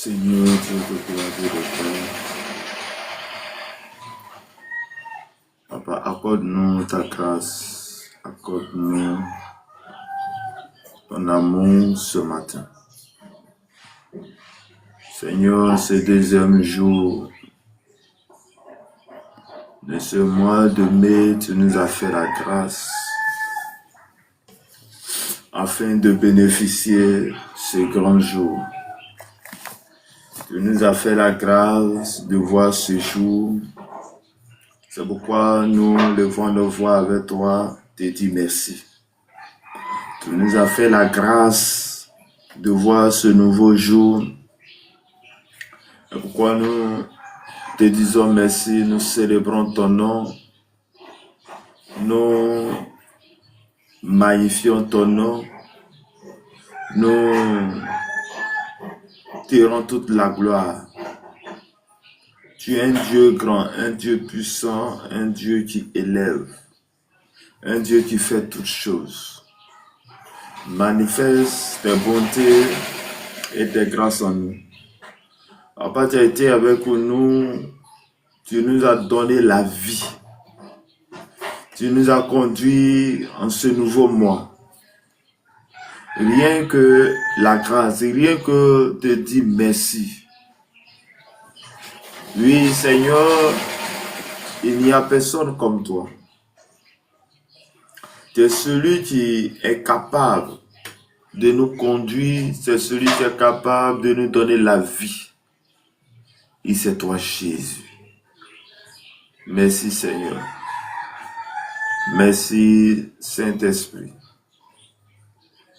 Seigneur, Dieu de gloire et de paix, Papa, accorde-nous ta grâce, accorde-nous ton amour ce matin. Seigneur, ce deuxième jour de ce mois de mai, tu nous as fait la grâce afin de bénéficier ce grand jour. Tu nous as fait la grâce de voir ce jour. C'est pourquoi nous levons nos voix avec toi, te dire merci. Tu nous as fait la grâce de voir ce nouveau jour. C'est pourquoi nous te disons merci, nous célébrons ton nom. Nous magnifions ton nom. Nous te rendons toute la gloire. Tu es un Dieu grand, un Dieu puissant, un Dieu qui élève, un Dieu qui fait toutes choses. Manifeste tes bontés et tes grâces en nous. Papa, tu as été avec nous, tu nous as donné la vie. Tu nous as conduits en ce nouveau mois. Rien que la grâce, rien que te dire merci. Oui, Seigneur, il n'y a personne comme toi. Tu es celui qui est capable de nous conduire, c'est celui qui est capable de nous donner la vie. Et c'est toi, Jésus. Merci, Seigneur. Merci, Saint-Esprit.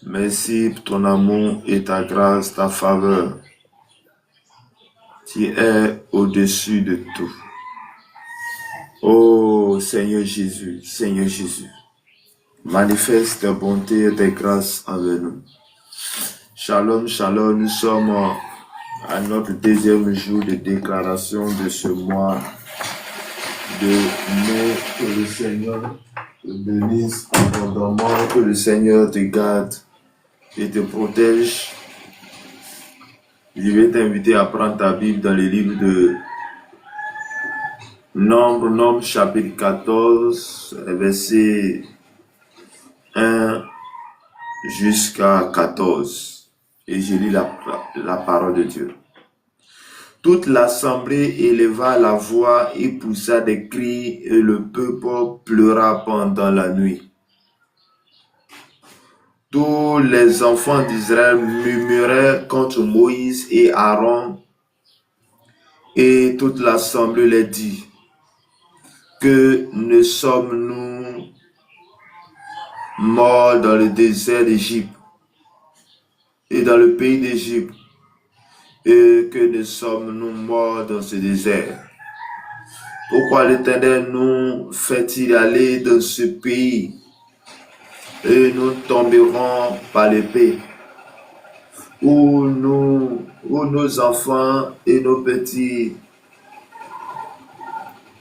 Merci pour ton amour et ta grâce, ta faveur. Tu es au-dessus de tout. Oh, Seigneur Jésus, Seigneur Jésus. Manifeste tes bontés et tes grâces envers nous. Shalom, shalom, nous sommes à notre deuxième jour de déclaration de ce mois de mai. Que le Seigneur te bénisse abondamment, que le Seigneur te garde et te protège. Je vais t'inviter à prendre ta Bible dans le livre de Nombre chapitre 14, verset 1 jusqu'à 14. Et je lis la parole de Dieu. Toute l'assemblée éleva la voix et poussa des cris, et le peuple pleura pendant la nuit. Tous les enfants d'Israël murmuraient contre Moïse et Aaron, et toute l'assemblée les dit: que ne sommes-nous morts dans le désert d'Égypte et dans le pays d'Égypte, et que ne sommes-nous morts dans ce désert? Pourquoi l'Éternel nous fait-il aller dans ce pays et nous tomberons par l'épée, où nos enfants et nos petits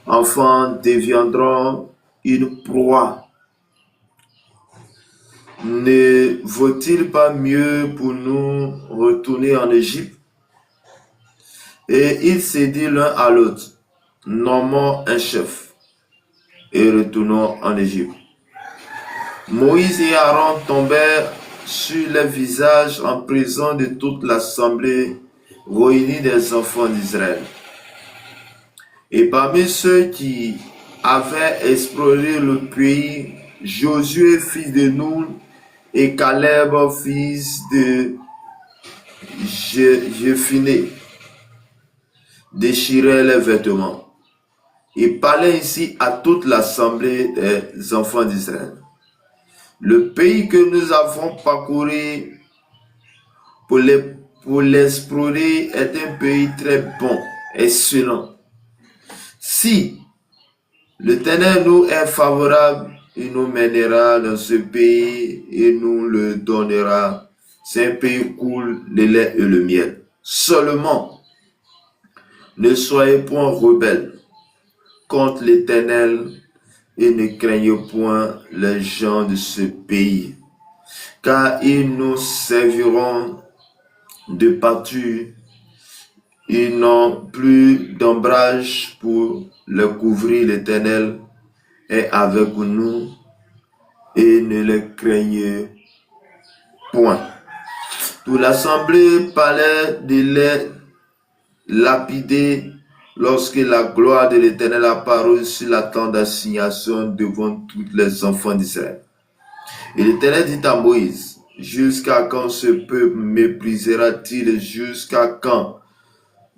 enfants deviendront une proie? Ne vaut-il pas mieux pour nous retourner en Égypte? Et ils se disent l'un à l'autre: nommons un chef et retournons en Égypte. Moïse et Aaron tombèrent sur les visages en présence de toute l'assemblée réunie des enfants d'Israël. Et parmi ceux qui avaient exploré le pays, Josué, fils de Nun, et Caleb, fils de Jephunneh, déchiraient les vêtements et parlaient ainsi à toute l'assemblée des enfants d'Israël: le pays que nous avons parcouru pour l'explorer est un pays très bon, excellent. Si l'Éternel nous est favorable, il nous mènera dans ce pays et nous le donnera. C'est un pays où coule le lait et le miel. Seulement, ne soyez point rebelles contre l'Éternel et ne craignez point les gens de ce pays, car ils nous serviront de pâture Ils n'ont plus d'ombrage pour le couvrir. L'Éternel est avec nous et ne les craignez point. Toute l'assemblée parlait de les lapider lorsque la gloire de l'Éternel apparut sur la tente d'assignation devant tous les enfants d'Israël. Et l'Éternel dit à Moïse, jusqu'à quand ce peuple méprisera-t-il, jusqu'à quand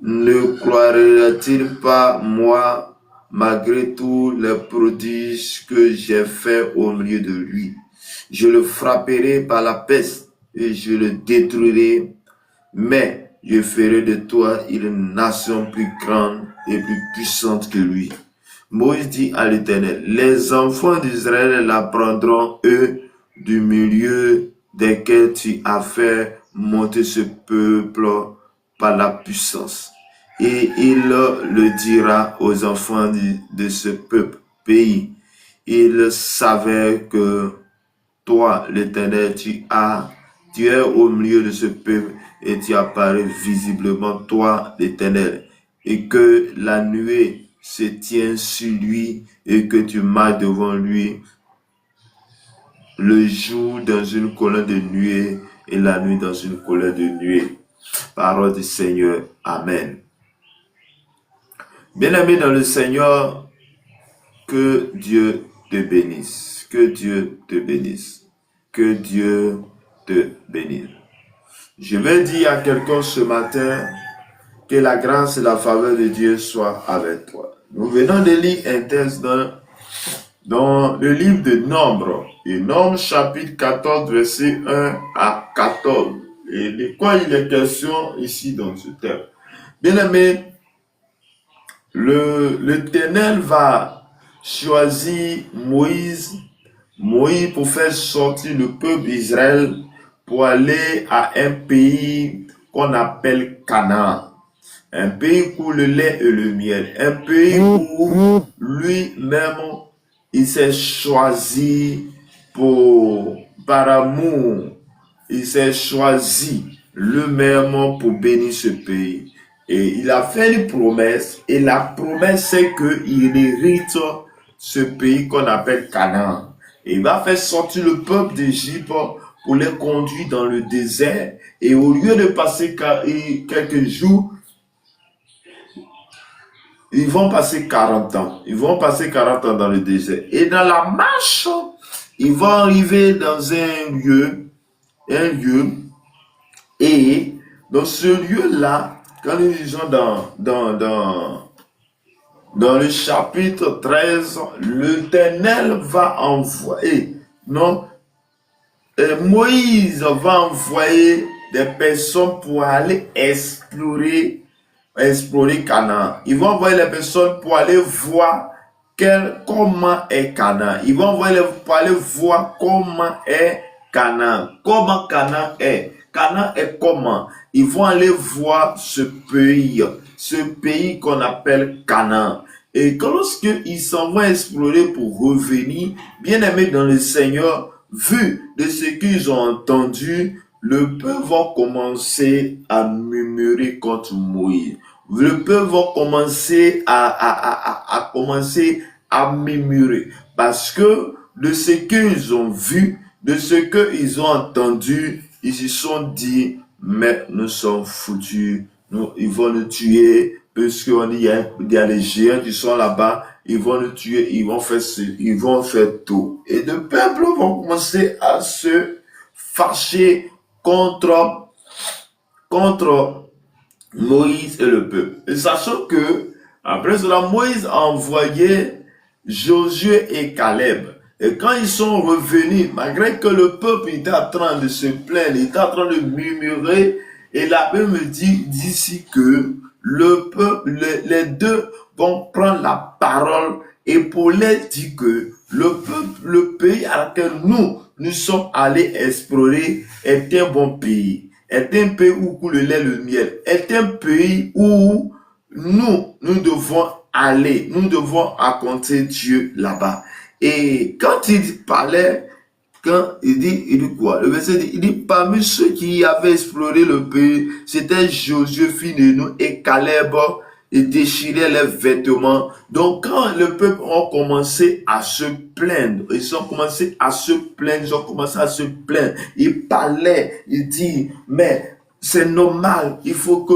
ne croira-t-il pas moi, malgré tous les prodiges que j'ai faits au milieu de lui? Je le frapperai par la peste et je le détruirai, mais je ferai de toi une nation plus grande et plus puissante que lui. Moïse dit à l'Éternel, les enfants d'Israël l'apprendront, eux, du milieu desquels tu as fait monter ce peuple par la puissance. Et il le dira aux enfants de ce peuple, pays. Il savait que toi, l'Éternel, tu es au milieu de ce peuple et tu apparais visiblement, toi, l'Éternel, et que la nuée se tient sur lui et que tu marches devant lui le jour dans une colonne de nuée et la nuit dans une colonne de nuée. Parole du Seigneur. Amen. Bien-aimé dans le Seigneur, que Dieu te bénisse. Que Dieu te bénisse. Que Dieu te bénisse. Je vais dire à quelqu'un ce matin que la grâce et la faveur de Dieu soient avec toi. Nous venons de lire un texte dans le livre de Nombres, et Nombres chapitre 14, verset 1 à 14. Et de quoi il est question ici dans ce texte? Bien aimé, l'Éternel va choisir Moïse pour faire sortir le peuple d'Israël pour aller à un pays qu'on appelle Canaan. Un pays où le lait et le miel. Un pays où lui-même, il s'est choisi par amour. Il s'est choisi lui-même pour bénir ce pays. Et il a fait une promesse. Et la promesse, c'est qu'il hérite ce pays qu'on appelle Canaan. Et il va faire sortir le peuple d'Égypte pour les conduire dans le désert. Et au lieu de passer quelques jours, ils vont passer 40 ans. Ils vont passer 40 ans dans le désert. Et dans la marche, ils vont arriver dans un lieu. Et dans ce lieu-là, quand nous lisons dans le chapitre 13, l'Éternel va envoyer, Moïse va envoyer des personnes pour aller explorer Canaan. Ils vont envoyer les personnes pour aller voir comment est Canaan. Ils vont envoyer pour aller voir comment est Canaan. Comment Canaan est. Canaan est comment? Ils vont aller voir ce pays qu'on appelle Canaan. Et lorsqu'ils s'en vont explorer pour revenir, bien aimés dans le Seigneur, vu de ce qu'ils ont entendu, le peuple va commencer à murmurer contre Moïse. Le peuple va commencer à murmurer parce que de ce qu'ils ont vu, de ce qu'ils ont entendu, ils se sont dit, mais nous sommes foutus, ils vont nous tuer, parce qu'il y a les géants qui sont là-bas, ils vont nous tuer, ils vont faire tout. Et le peuple va commencer à se fâcher contre Moïse et le peuple. Et sachant que, après cela, Moïse a envoyé Josué et Caleb. Et quand ils sont revenus, malgré que le peuple était en train de se plaindre, il était en train de murmurer, et la Bible me dit d'ici que le peuple, les deux vont prendre la parole et pour les dire que le pays à lequel nous sommes allés explorer est un bon pays, est un pays où coule le lait et le miel, est un pays où nous devons aller, nous devons raconter Dieu là-bas. Et quand il parlait, quand il dit quoi? Le verset dit, il dit, parmi ceux qui avaient exploré le pays, c'était Josué, fils de Nun, et Caleb, et déchiraient leurs vêtements. Donc, quand le peuple a commencé à se plaindre, ils ont commencé à se plaindre, ils parlaient, ils disent, mais c'est normal, il faut que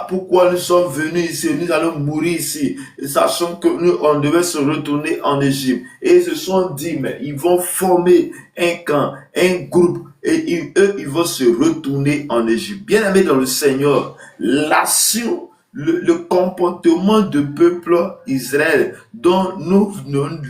pourquoi nous sommes venus ici, nous allons mourir ici, sachant que nous, on devait se retourner en Égypte. Et ils se sont dit, mais ils vont former un camp, un groupe, et eux, ils vont se retourner en Égypte. Bien aimé dans le Seigneur, l'action, le comportement du peuple Israël dont nous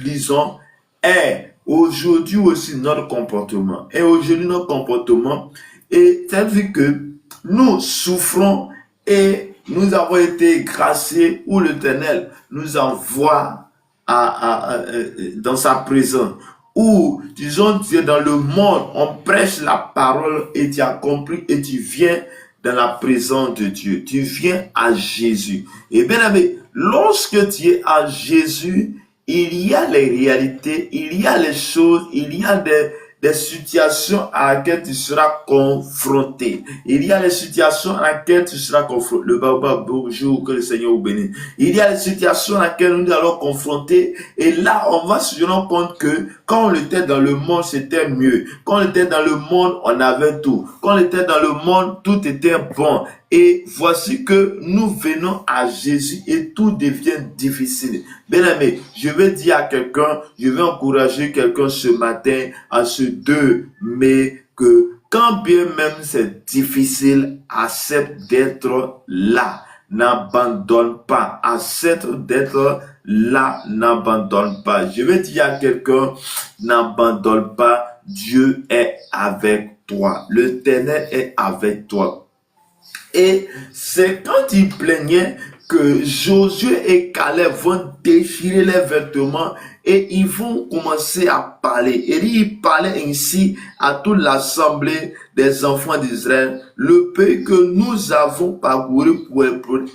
lisons est aujourd'hui aussi notre comportement. Et aujourd'hui, notre comportement est tel que nous souffrons et nous avons été graciés où l'Éternel nous envoie dans sa présence. Ou, disons, tu es dans le monde, on prêche la parole et tu as compris et tu viens dans la présence de Dieu. Tu viens à Jésus. Et bien aimé, lorsque tu es à Jésus, il y a les réalités, il y a les choses, il y a des situations à laquelle tu seras confronté. Il y a les situations à laquelle tu seras confronté. Le bonjour, que le Seigneur vous bénisse. Il y a les situations à laquelle nous allons confronter. Et là, on va se rendre compte que quand on était dans le monde, c'était mieux. Quand on était dans le monde, on avait tout. Quand on était dans le monde, tout était bon. Et voici que nous venons à Jésus et tout devient difficile. Bien aimé, je vais dire à quelqu'un, je vais encourager quelqu'un ce matin, à ce 2 mai, que quand bien même c'est difficile, accepte d'être là. N'abandonne pas. Accepte d'être là. N'abandonne pas. Je vais dire à quelqu'un, n'abandonne pas. Dieu est avec toi. L'Éternel est avec toi. Et c'est quand il plaignait que Josué et Caleb vont déchirer les vêtements et ils vont commencer à parler. Et il parlait ainsi à toute l'assemblée des enfants d'Israël. Le pays que nous avons parcouru pour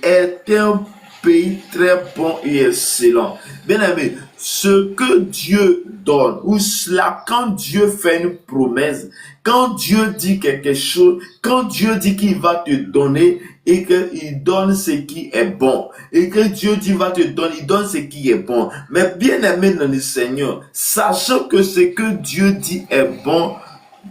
est un pays très bon et excellent. Bien aimé, ce que Dieu donne, ou cela, quand Dieu fait une promesse, quand Dieu dit quelque chose, quand Dieu dit qu'il va te donner et qu'il donne ce qui est bon, et que Dieu dit va te donner, il donne ce qui est bon. Mais bien aimé dans le Seigneur, sachant que ce que Dieu dit est bon,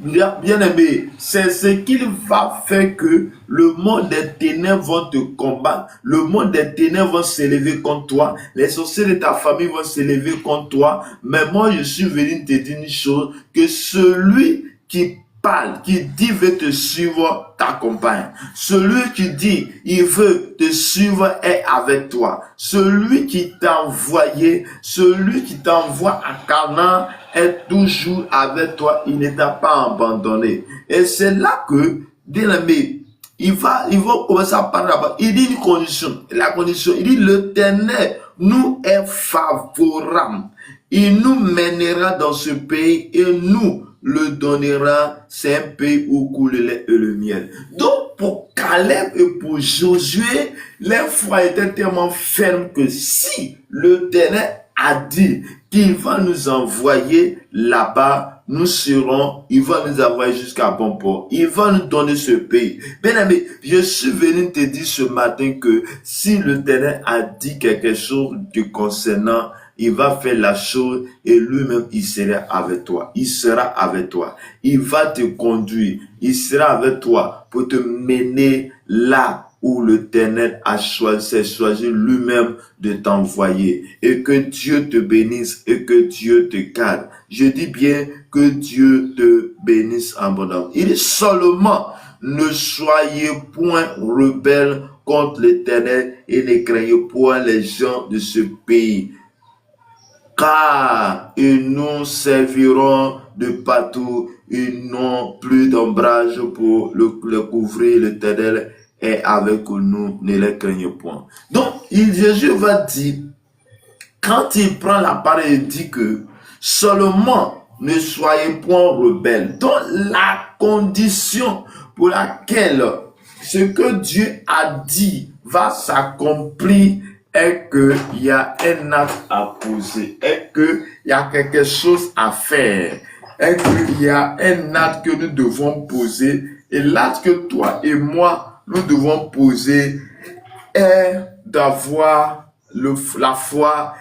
bien aimé, c'est ce qu'il va faire que le monde des ténèbres vont te combattre, le monde des ténèbres vont s'élever contre toi, les sorciers de ta famille vont s'élever contre toi. Mais moi, je suis venu te dire une chose, que celui qui parle, qui dit veut te suivre, t'accompagne. Celui qui dit il veut te suivre est avec toi. Celui qui t'a envoyé, celui qui t'envoie à Canaan est toujours avec toi. Il ne t'a pas abandonné. Et c'est là que, bien aimé, il va commencer à parler là-bas. Il dit une condition. La condition, il dit l'Éternel nous est favorable. Il nous mènera dans ce pays et nous le donnera. C'est un pays où coule le lait et le miel. Donc, pour Caleb et pour Josué, leur foi était tellement ferme que si l'Éternel a dit qu'il va nous envoyer là-bas, nous serons, il va nous envoyer jusqu'à bon port. Il va nous donner ce pays. Bien aimé, je suis venu te dire ce matin que si l'Éternel a dit quelque chose te concernant, il va faire la chose et lui-même, il sera avec toi. Il sera avec toi. Il va te conduire. Il sera avec toi pour te mener là où l'Éternel a choisi lui-même de t'envoyer. Et que Dieu te bénisse et que Dieu te garde. Je dis bien que Dieu te bénisse abondamment. Il dit seulement, ne soyez point rebelles contre l'Éternel et ne craignez point les gens de ce pays. Car ils nous serviront de partout, ils n'ont plus d'ombrage pour le couvrir. L'Éternel est avec nous, ne les craignez point. Donc, Jésus va dire, quand il prend la parole, il dit que seulement ne soyez point rebelles. Donc, la condition pour laquelle ce que Dieu a dit va s'accomplir est qu'il y a un acte à poser, est qu'il y a quelque chose à faire. est qu'il y a un acte que nous devons poser. Et l'acte que toi et moi, nous devons poser est d'avoir la foi,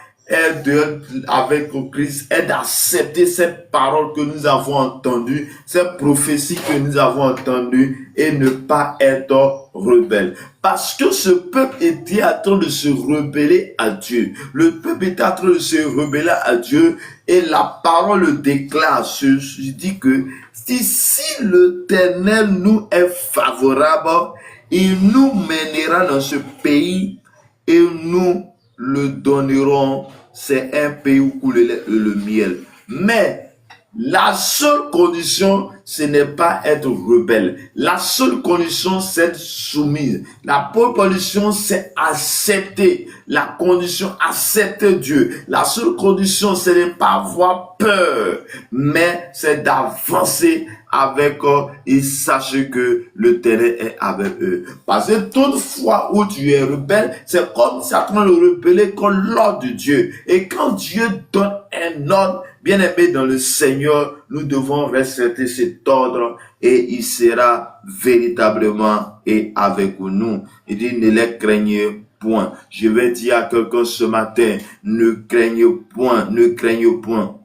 avec Christ, est d'accepter cette parole que nous avons entendue, cette prophétie que nous avons entendue et ne pas être rebelle. Parce que ce peuple était en train de se rebeller à Dieu. Le peuple était en train de se rebeller à Dieu et la parole le déclare. Je dis que si l'Éternel nous est favorable, il nous mènera dans ce pays et nous le donnerons. C'est un pays où coule le miel. Mais la seule condition, ce n'est pas être rebelle. La seule condition, c'est être soumise. La première condition, c'est accepter. La condition, accepter Dieu. La seule condition, ce n'est pas avoir peur, mais c'est d'avancer avec eux et sachez que l'Éternel est avec eux. Parce que toute fois où tu es rebelle, c'est comme si tu es en train de rebeller contre l'ordre de Dieu. Et quand Dieu donne un ordre, bien aimé dans le Seigneur, nous devons respecter cet ordre et il sera véritablement et avec nous. Il dit, ne les craignez point. Je vais dire à quelqu'un ce matin, ne craignez point, ne craignez point.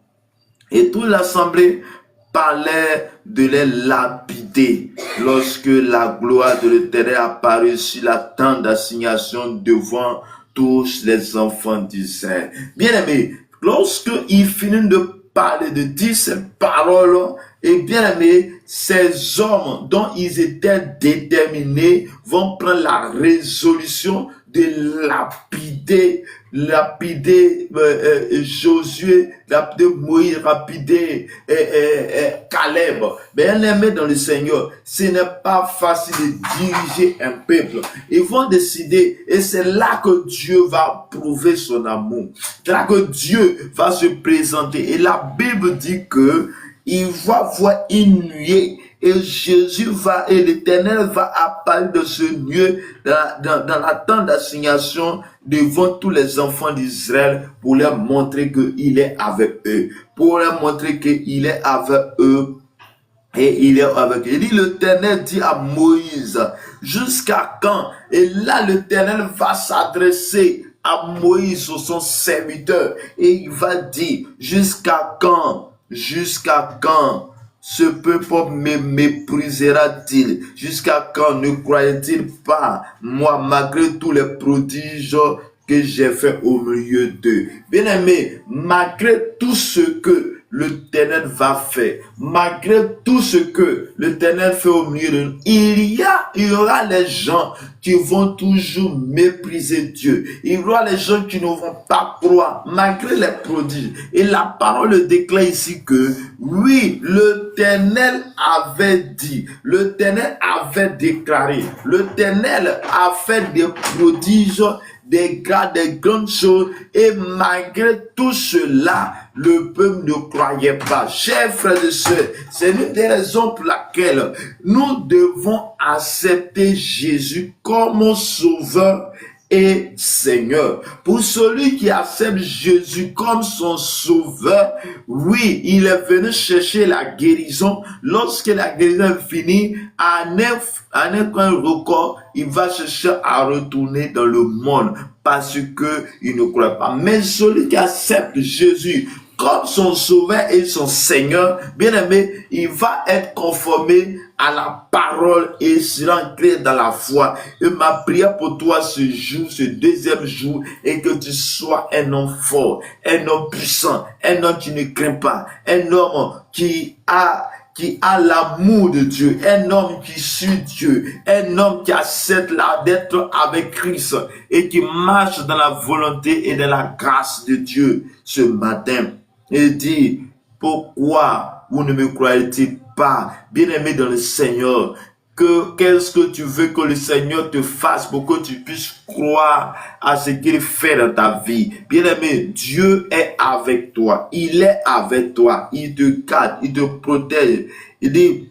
Et toute l'assemblée parlait de les lapider lorsque la gloire de l'Éternel apparut sur la tente d'assignation devant tous les enfants d'Israël. Bien aimé, lorsque il finit de parler, de dire ces paroles, et bien aimé, ces hommes dont ils étaient déterminés vont prendre la résolution de lapider Josué, lapider Moïse, lapider Caleb. Bien aimé dans le Seigneur, ce n'est pas facile de diriger un peuple. Ils vont décider et c'est là que Dieu va prouver son amour. C'est là que Dieu va se présenter. Et la Bible dit que il va voir une nuée et Jésus va, et l'Éternel va apparaître de ce nuée dans la tente d'assignation devant tous les enfants d'Israël pour leur montrer qu'il est avec eux. Pour leur montrer qu'il est avec eux. Et il est avec eux. Il dit, l'Éternel dit à Moïse, jusqu'à quand? Et là, l'Éternel va s'adresser à Moïse, son serviteur, et il va dire, jusqu'à quand? Jusqu'à quand ce peuple me méprisera-t-il? Jusqu'à quand ne croyait-il pas, moi, malgré tous les prodiges que j'ai fait au milieu d'eux? Bien-aimé, malgré tout ce que l'Éternel va faire, malgré tout ce que l'Éternel fait au milieu de nous, il y aura les gens qui vont toujours mépriser Dieu. Il y aura les gens qui ne vont pas croire, malgré les prodiges. Et la parole déclare ici que, oui, l'Éternel avait dit, l'Éternel avait déclaré, l'Éternel a fait des prodiges, des grandes choses, et malgré tout cela, le peuple ne croyait pas. Chers frères et sœurs, c'est une des raisons pour laquelle nous devons accepter Jésus comme sauveur et Seigneur. Pour celui qui accepte Jésus comme son sauveur, oui, il est venu chercher la guérison. Lorsque la guérison est finie, à un point record, il va chercher à retourner dans le monde parce que il ne croit pas. Mais celui qui accepte Jésus comme son sauveur et son Seigneur, bien aimé, il va être conformé à la parole et sera ancré dans la foi. Et ma prière pour toi ce jour, ce deuxième jour, est que tu sois un homme fort, un homme puissant, un homme qui ne craint pas, un homme qui a l'amour de Dieu, un homme qui suit Dieu, un homme qui accepte d'être avec Christ et qui marche dans la volonté et dans la grâce de Dieu ce matin. Et dit, pourquoi vous ne me croyez-il pas, bien-aimé dans le Seigneur? Qu'est-ce que tu veux que le Seigneur te fasse pour que tu puisses croire à ce qu'il fait dans ta vie? Bien-aimé, Dieu est avec toi. Il est avec toi. Il te garde, il te protège. Il dit,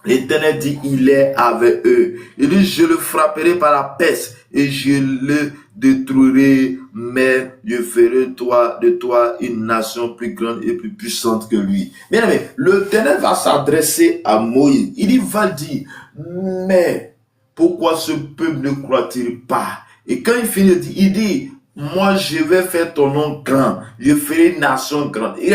l'Éternel dit, il est avec eux. Il dit, je le frapperai par la peste et je le détruirai, mais je ferai de toi une nation plus grande et plus puissante que lui. Bien aimé, l'Éternel va s'adresser à Moïse. Il va dire, mais pourquoi ce peuple ne croit-il pas? Et quand il finit, il dit, moi je vais faire ton nom grand, je ferai une nation grande. Il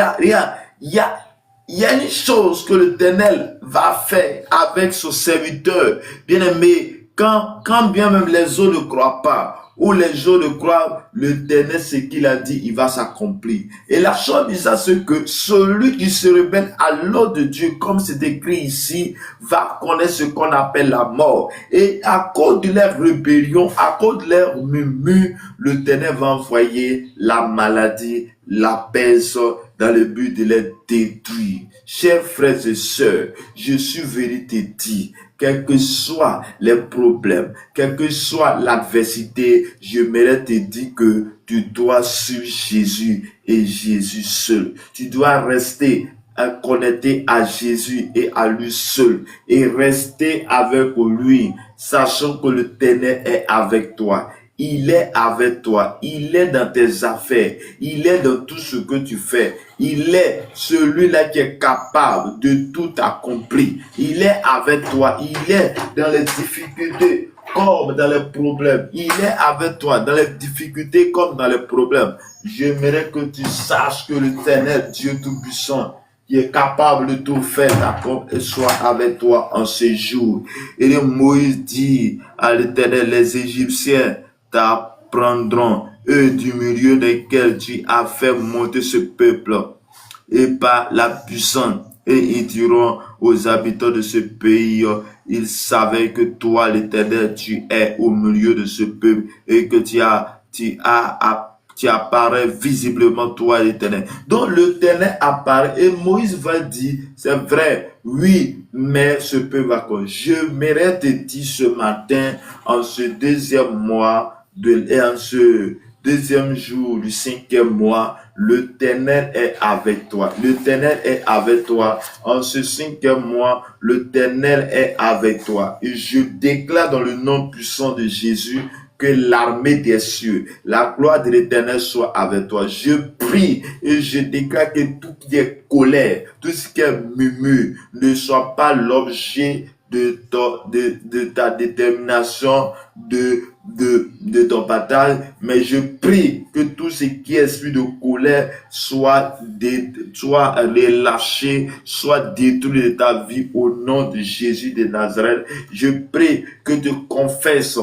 y a une chose que l'Éternel va faire avec son serviteur. Bien aimé, quand bien même les autres ne croient pas, ou les autres ne croient, l'Éternel, ce qu'il a dit, il va s'accomplir. Et la chose bizarre, c'est que celui qui se rebelle à l'ordre de Dieu, comme c'est écrit ici, va connaître ce qu'on appelle la mort. Et à cause de leur rébellion, à cause de leur murmure, l'Éternel va envoyer la maladie, la peste, dans le but de les détruire. Chers frères et sœurs, je suis venu te dire, quels que soient les problèmes, quelle que soit l'adversité, j'aimerais te dire que tu dois suivre Jésus et Jésus seul. Tu dois rester connecté à Jésus et à lui seul et rester avec lui, sachant que l'Éternel est avec toi. Il est avec toi, il est dans tes affaires, il est dans tout ce que tu fais. Il est celui-là qui est capable de tout accomplir. Il est avec toi, il est dans les difficultés comme dans les problèmes. Il est avec toi dans les difficultés comme dans les problèmes. J'aimerais que tu saches que l'Éternel, Dieu Tout-Puissant, qui est capable de tout faire, d'accord, et soit avec toi en ce jour. Et Moïse dit à l'Éternel, les Égyptiens t'apprendront, eux du milieu desquels tu as fait monter ce peuple, et par la puissance, et ils diront aux habitants de ce pays, ils savaient que toi, l'Éternel, tu es au milieu de ce peuple, et que tu apparais visiblement, toi, l'Éternel. Donc, l'Éternel apparaît, et Moïse va dire, c'est vrai, oui, mais ce peuple va quoi? Je m'aimerais te dire ce matin, en ce deuxième mois, et en ce deuxième jour du 5e mois, l'Éternel est avec toi. L'Éternel est avec toi. En ce 5e mois, l'Éternel est avec toi. Et je déclare dans le nom puissant de Jésus que l'armée des cieux, la gloire de l'Éternel soit avec toi. Je prie et je déclare que tout ce qui est colère, tout ce qui est murmure ne soit pas l'objet de ta détermination, de ton bataille, mais je prie que tout ce qui est esprit de colère soit relâché, soit détruit de ta vie au nom de Jésus de Nazareth. Je prie que tu confesses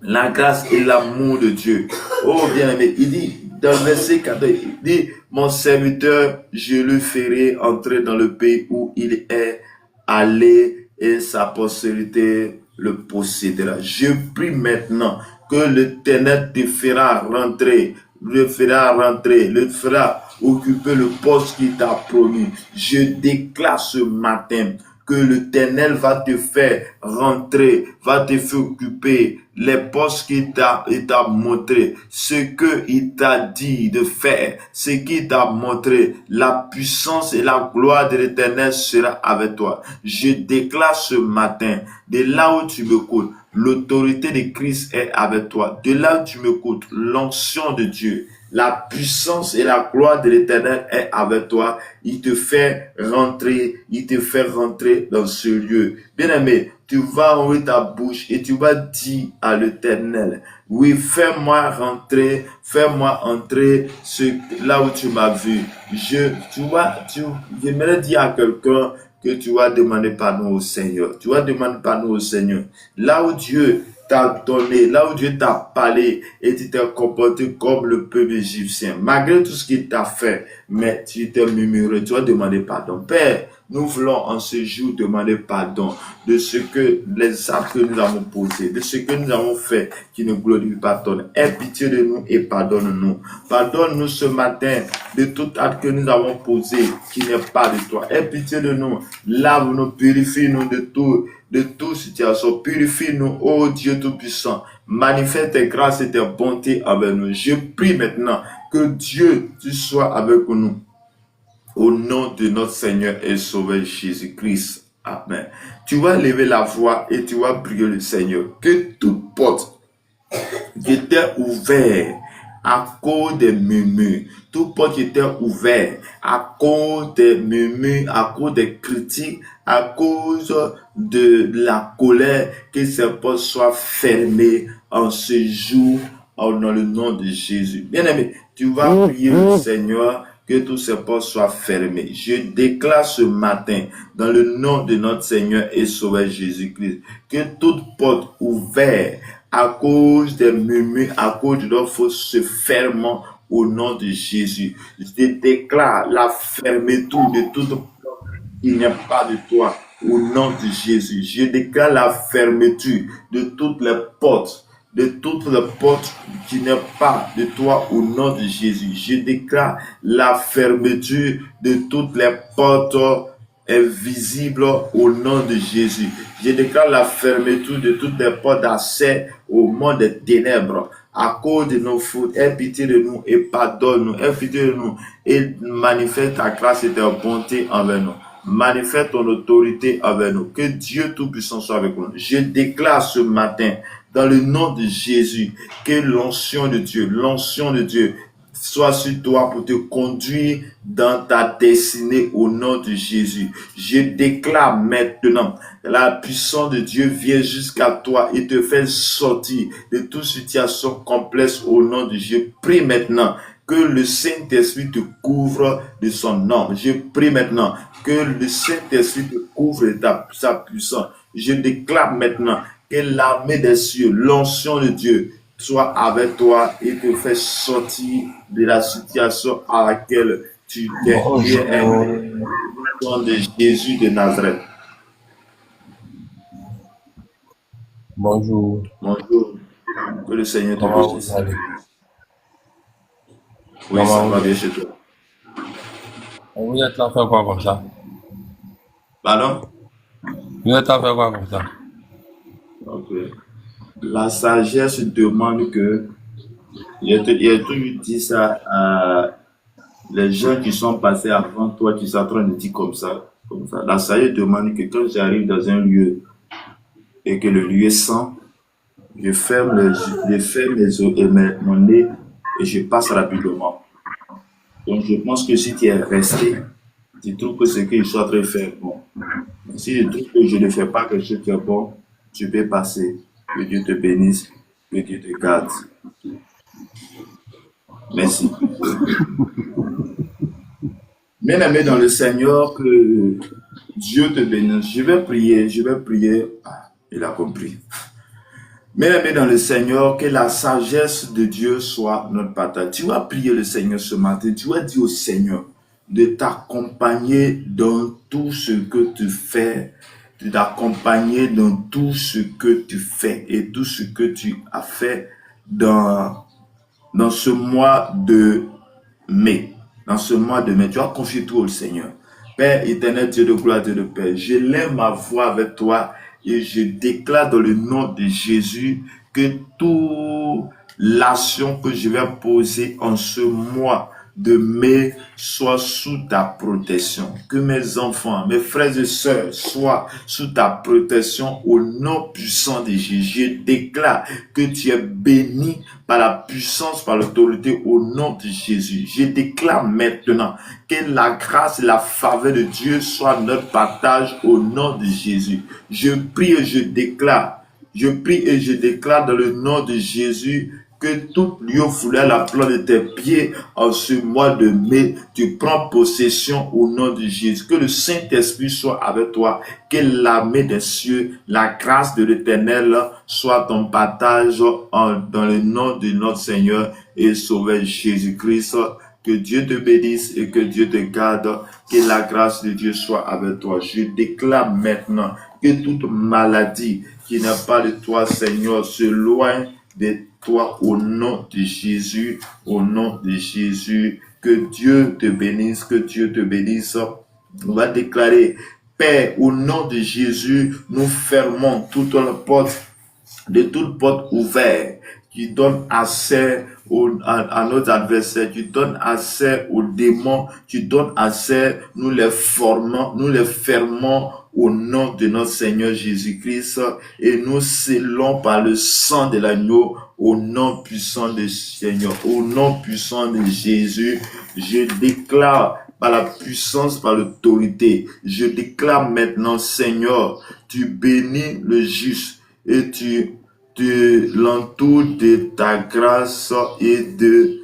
la grâce et l'amour de Dieu. Oh bien-aimé, il dit dans le verset 14, il dit, mon serviteur, je le ferai entrer dans le pays où il est allé et sa postérité le possédera. Je prie maintenant que l'Éternel te fera rentrer, le fera occuper le poste qu'il t'a promis. Je déclare ce matin que l'Éternel va te faire rentrer, va te faire occuper les postes qu'il t'a montré, ce qu'il t'a dit de faire, ce qu'il t'a montré, la puissance et la gloire de l'Éternel sera avec toi. Je déclare ce matin, de là où tu m'écoutes, l'autorité de Christ est avec toi. De là où tu m'écoutes, l'onction de Dieu, la puissance et la gloire de l'Éternel est avec toi. Il te fait rentrer dans ce lieu. Bien-aimé, tu vas ouvrir ta bouche et tu vas dire à l'Éternel, oui, fais-moi entrer là où tu m'as vu. J'aimerais dire à quelqu'un que tu vas demander pardon au Seigneur. Tu vas demander pardon au Seigneur. Là où Dieu t'a donné, là où Dieu t'a parlé et tu t'es comporté comme le peuple égyptien, malgré tout ce qu'il t'a fait, mais tu t'es murmuré, tu vas demander pardon. Père, nous voulons en ce jour demander pardon de ce que les actes que nous avons posés, de ce que nous avons fait qui ne glorifie pas ton nom. Aie pitié de nous et pardonne-nous. Pardonne-nous ce matin de tout acte que nous avons posé qui n'est pas de toi. Aie pitié de nous. Lave-nous, purifie-nous de toute situation. Purifie-nous, ô Dieu Tout-Puissant. Manifeste tes grâces et tes bontés avec nous. Je prie maintenant que Dieu, tu sois avec nous. Au nom de notre Seigneur et Sauveur Jésus-Christ. Amen. Tu vas lever la voix et tu vas prier le Seigneur. Que toute porte qui était ouvert à cause des murmures. Toute porte qui était ouverte à cause des murmures, à cause des critiques, à cause de la colère, que ces portes soient fermées en ce jour, dans le nom de Jésus. Bien-aimé, tu vas prier le Seigneur que tous ces portes soient fermées. Je déclare ce matin, dans le nom de notre Seigneur et Sauveur Jésus-Christ, que toute porte ouverte à cause des murmures, à cause de leurs fautes, se ferment au nom de Jésus. Je déclare la fermeture de toute porte qui n'est pas de toi au nom de Jésus. Je déclare la fermeture de toutes les portes qui n'est pas de toi au nom de Jésus. Je déclare la fermeture de toutes les portes invisibles au nom de Jésus. Je déclare la fermeture de toutes les portes d'accès au monde des ténèbres à cause de nos fautes. Aie pitié de nous et pardonne-nous. Aie pitié de nous et manifeste ta grâce et ta bonté envers nous. Manifeste ton autorité envers nous. Que Dieu Tout-Puissant soit avec nous. Je déclare ce matin, dans le nom de Jésus, que l'onction de Dieu soit sur toi pour te conduire dans ta destinée au nom de Jésus. Je déclare maintenant la puissance de Dieu vient jusqu'à toi et te fait sortir de toute situation complexe au nom de Dieu. Prie maintenant que le Saint-Esprit te couvre de son nom. Je prie maintenant que le Saint-Esprit te couvre de sa puissance. Je déclare maintenant que l'armée des cieux, l'onction de Dieu, soit avec toi et te fait sortir de la situation à laquelle tu t'es lié au nom de Jésus de Nazareth. Bonjour. Bonjour. Que le Seigneur te bénisse. Oui, ça va bien chez toi. Vous êtes là faire quoi comme ça? Pardon? Vous êtes là faire quoi comme ça? Ok. La sagesse demande que, il a toujours dit ça à les gens qui sont passés avant toi, qui sont en train de dire comme ça. La sagesse demande que quand j'arrive dans un lieu et que le lieu sent, je ferme mes yeux et mon nez et je passe rapidement. Donc je pense que si tu es resté, tu trouves que ce que je suis en train de faire est bon. Si je trouve que je ne fais pas quelque chose qui est bon, tu peux passer. Que Dieu te bénisse, que Dieu te garde. Merci. Bien-aimé dans le Seigneur, que Dieu te bénisse. Je vais prier. Ah, il a compris. Bien-aimé dans le Seigneur, que la sagesse de Dieu soit notre partage. Tu vas prier le Seigneur ce matin. Tu vas dire au Seigneur de t'accompagner dans tout ce que tu fais, de t'accompagner dans tout ce que tu fais et tout ce que tu as fait dans ce mois de mai. Dans ce mois de mai, tu vas confier tout au Seigneur. Père éternel, Dieu de gloire, Dieu de paix, je lève ma voix avec toi et je déclare dans le nom de Jésus que toute l'action que je vais poser en ce mois de mai soit sous ta protection. Que mes enfants, mes frères et sœurs soient sous ta protection au nom puissant de Jésus. Je déclare que tu es béni par la puissance, par l'autorité au nom de Jésus. Je déclare maintenant que la grâce et la faveur de Dieu soient notre partage au nom de Jésus. Je prie et je déclare dans le nom de Jésus que tout lieu foulé à la plante de tes pieds en ce mois de mai, tu prends possession au nom de Jésus. Que le Saint-Esprit soit avec toi, que l'armée des cieux, la grâce de l'Éternel soit ton partage dans le nom de notre Seigneur et Sauveur Jésus-Christ. Que Dieu te bénisse et que Dieu te garde, que la grâce de Dieu soit avec toi. Je déclare maintenant que toute maladie qui n'est pas de toi, Seigneur, s'éloigne de toi au nom de Jésus, au nom de Jésus. Que Dieu te bénisse, que Dieu te bénisse. On va déclarer, Père, au nom de Jésus, nous fermons toute porte ouverte qui donne accès à nos adversaires, tu donnes accès aux démons, tu donnes accès, nous les fermons au nom de notre Seigneur Jésus-Christ et nous scellons par le sang de l'agneau au nom puissant du Seigneur, au nom puissant de Jésus. Je déclare par la puissance, par l'autorité, je déclare maintenant, Seigneur, tu bénis le juste et tu l'entoures de ta grâce et de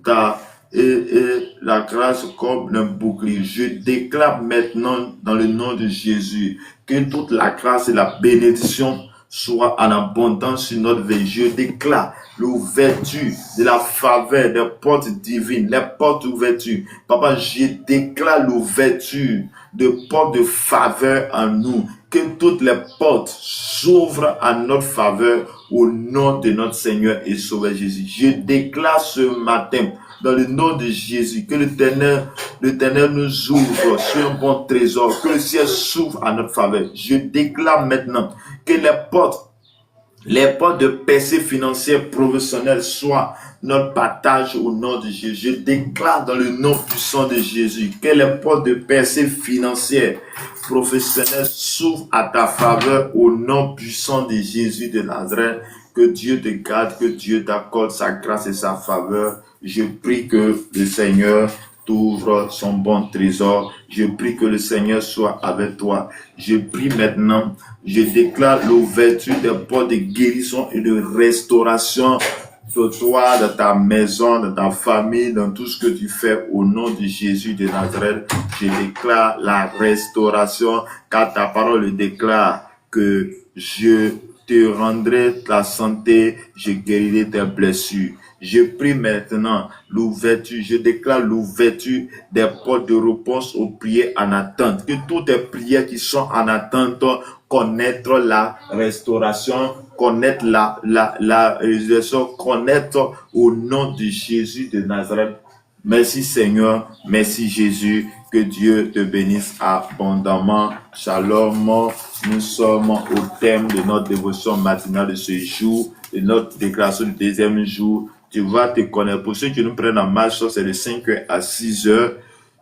ta et la grâce comme un bouclier. Je déclare maintenant dans le nom de Jésus que toute la grâce et la bénédiction soient en abondance sur notre vie. Je déclare l'ouverture de la faveur des portes divines, les portes ouverture. Papa, je déclare l'ouverture de portes de faveur en nous. Que toutes les portes s'ouvrent à notre faveur au nom de notre Seigneur et Sauveur Jésus. Je déclare ce matin dans le nom de Jésus, que l'Éternel nous ouvre sur un bon trésor, que le ciel s'ouvre à notre faveur. Je déclare maintenant que les portes de percée financière professionnelle soient notre partage au nom de Jésus. Je déclare dans le nom puissant de Jésus que les portes de percée financière professionnelle s'ouvrent à ta faveur au nom puissant de Jésus de Nazareth. Que Dieu te garde, que Dieu t'accorde sa grâce et sa faveur. Je prie que le Seigneur t'ouvre son bon trésor. Je prie que le Seigneur soit avec toi. Je prie maintenant, je déclare l'ouverture des portes de guérison et de restauration sur toi, dans ta maison, dans ta famille, dans tout ce que tu fais au nom de Jésus de Nazareth. Je déclare la restauration car ta parole déclare que je te rendrai la santé, je guérirai tes blessures. Je prie maintenant l'ouverture, je déclare l'ouverture des portes de réponse aux prières en attente. Que toutes les prières qui sont en attente connaître la restauration, connaître la résurrection, connaître au nom de Jésus de Nazareth. Merci Seigneur, merci Jésus, que Dieu te bénisse abondamment. Shalom, nous sommes au thème de notre dévotion matinale de ce jour, de notre déclaration du deuxième jour. Tu vas te connaître. Pour ceux qui nous prennent en marche, c'est de 5h à 6h.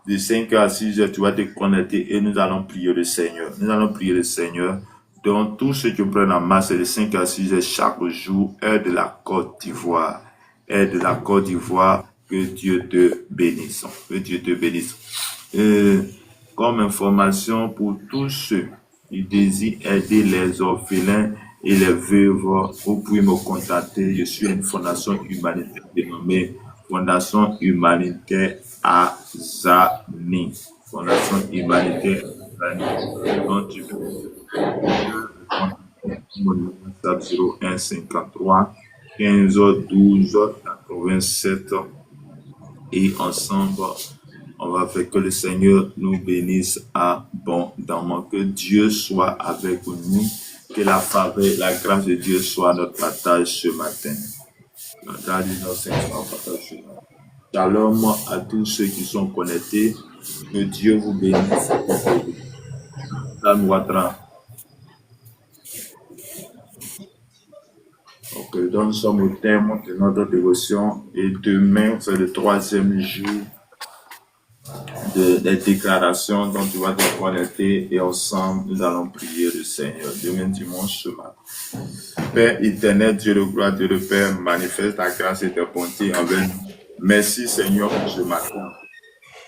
De 5h à 6h, tu vas te connecter et nous allons prier le Seigneur. Nous allons prier le Seigneur. Donc, tous ceux qui nous prennent en marche, c'est de 5h à 6h chaque jour, heure de la Côte d'Ivoire. Heure de la Côte d'Ivoire. Que Dieu te bénisse. Que Dieu te bénisse. Comme information pour tous ceux qui désirent aider les orphelins et les veuves, vous pouvez me contacter. Je suis une fondation humanitaire dénommée Fondation Humanitaire Azani. Fondation Humanitaire Azani. Donc, tu peux mon WhatsApp 01 53 15 12 87 et ensemble, on va faire que le Seigneur nous bénisse abondamment. Que Dieu soit avec nous. Que la faveur, la grâce de Dieu soit notre partage ce matin. Shalom à tous ceux qui sont connectés. Que Dieu vous bénisse. Ok, donc nous sommes au thème de notre dévotion et demain, c'est le troisième jour des déclarations dont tu vas te connecter et ensemble nous allons prier le Seigneur. Demain dimanche ce matin. Père éternel, Dieu de gloire, Dieu de Père, manifeste ta grâce et ta bonté envers nous. Merci Seigneur pour ce matin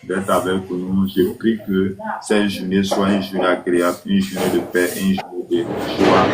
d'être avec nous. Je prie que cette journée soit une journée agréable, une journée de paix, une journée de joie.